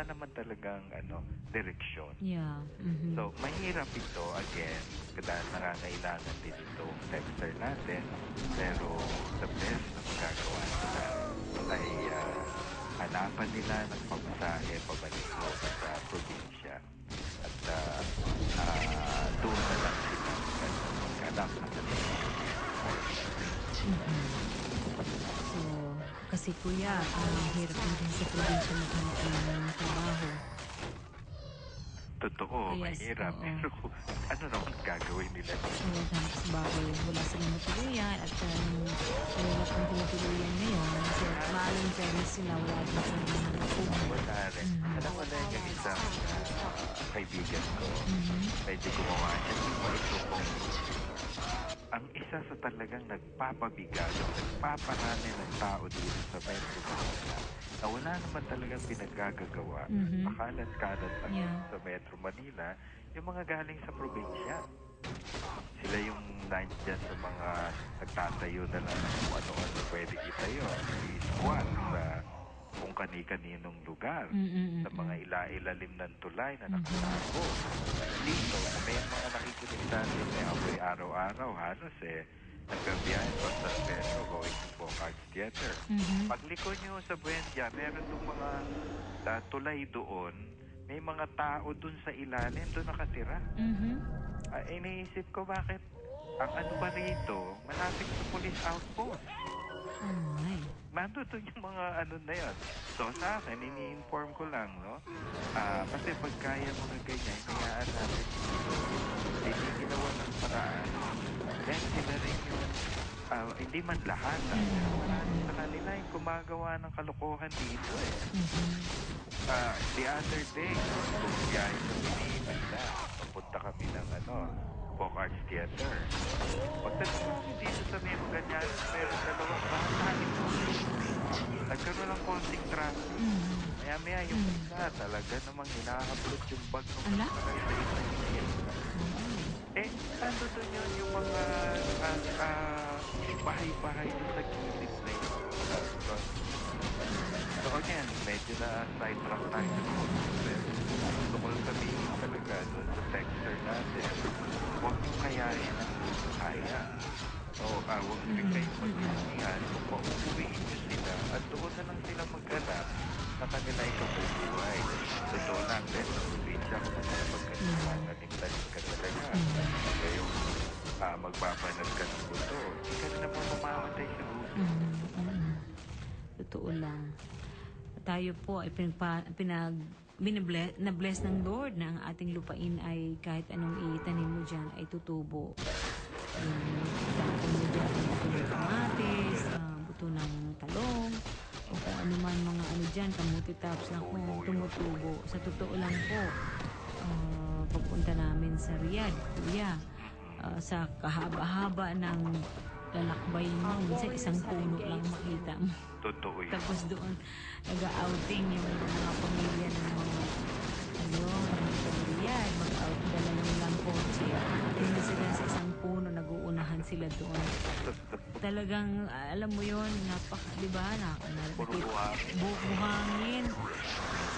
naman talagang direksyon. Yeah. So, mahirap ito, again, dahil nangangailangan din itong texter natin, pero the best na magagawa nila ay hanapan nila ng pamasahe pabalik sa probinsya. At doon na lang sila maghanap ng So, kasi kuya, hirap din sa probinsya maghanap ng trabaho. Totoo, Kaya, mahirap. oo. Pero ano naman gagawin nila? So, hanap sa bagay, wala silang matuluyan at mahirap ang tinutuluyan ngayon. So, maalam in fairness sila, wala din silang nahanap. Wala rin. Alam mo na yung isang kaibigan ko, medyo gumawa niya, hindi mo ito kung ang isa sa talagang nagpapabigat, nagpaparami ng tao dito sa Metro Manila na wala naman talagang pinagagagawa, makalat-kalat lang sa Metro Manila, yung mga galing sa probinsya. Sila yung nandyan sa mga nagtatayo na lang kung ano-ano pwede itayo. I-squat sa kung kani-kaninong lugar, sa mga ilalim ng tulay na nakatago. Dito, may mga nakikinig natin may amoy araw-araw, halos nagkabiyahe pa sa Metro going to Folk Arts Theater. Pagliko nyo sa Buendia, meron itong mga tulay doon, may mga tao doon sa ilalim, doon nakatira. Iniisip ko bakit ang ano ba rito, malapit sa police outpost. Nandun yung mga na yan. So sa akin, ini-inform ko lang, no? Kasi pag kaya mga ganyan, kayaan natin hindi ginawa ng paraan. Then sila rin yung, hindi man lahat, marami sa kanila yung gumagawa ng kalokohan dito The other day, bumiyahe kami ni Banda, papunta kami ng Folk Arts Theater. Pagdating kami dito sa may Magallanes, meron dalawang bata ito. Nagkaroon ng konting traffic. Maya-maya yung isa talaga namang hinahablot yung bag ng ano doon yun yung mga bahay-bahay sa gilid na yun. So again, medyo na sidetrack tayo. Gusto ko sabihin talaga doon sa texter natin, huwag niyong kayahin ang kaya. Huwag rin kayong mag-isihan kung mauuwiin niyo sila at doon na lang sila mag-anak na kanila ikabubuhay. Totoo lang din, sa probinsya kung pagkatalim ka talaga. Kayong magbabanag ka ng buto, hindi ka rin naman mamamatay sa gusto. Totoo lang. Tayo po ay na-bless ng Lord na ang ating lupain ay kahit anong itanim mo dyan ay tutubo. Itanim mo dyan ang buto ng kamatis, buto ng talong, o kung ano man mga dyan, kamuti tops na kung tumutubo. Sa totoo lang po, pagpunta namin sa Riyadh, kuya, sa kahaba-haba ng lalakbay mo, minsan isang puno lang makita mo. Totoo yun. Tapos doon, nag-outing yung mga pamilya ng mga Riyadh, mag-out, dala ng lampotse. Doon na sila sa isang puno, nag-uunahan sila doon. Talagang, alam mo yun, diba, buhangin.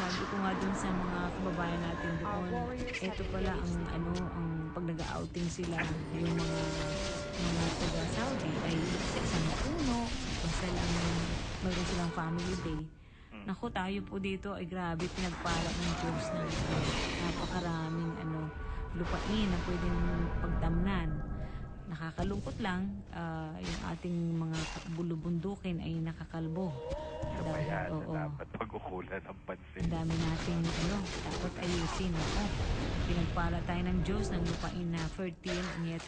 Sabi ko nga dun sa mga kababayan natin doon, eto pala ang pag nag-outing sila, yung mga taga-Saudi ay sa isang puno, basta lang mayroon silang family day. Naku, tayo po dito ay grabe, pinagpala ng Diyos na napakaraming lupain na pwedeng pagtamnan. Nakakalungkot lang, yung ating mga bulubundukin ay nakakalbo. Kaya dapat pag-ukulan ng pansin. Ang dami nating dapat ayusin. Pinagpala tayo ng Diyos ng lupain na fertile, and yet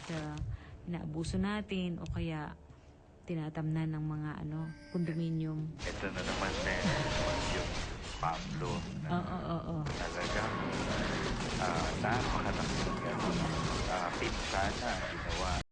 inaabuso natin o kaya tinatamnan ng mga condominium. Ito na naman yung Pablo na talagang napakalaking pinsana ginawa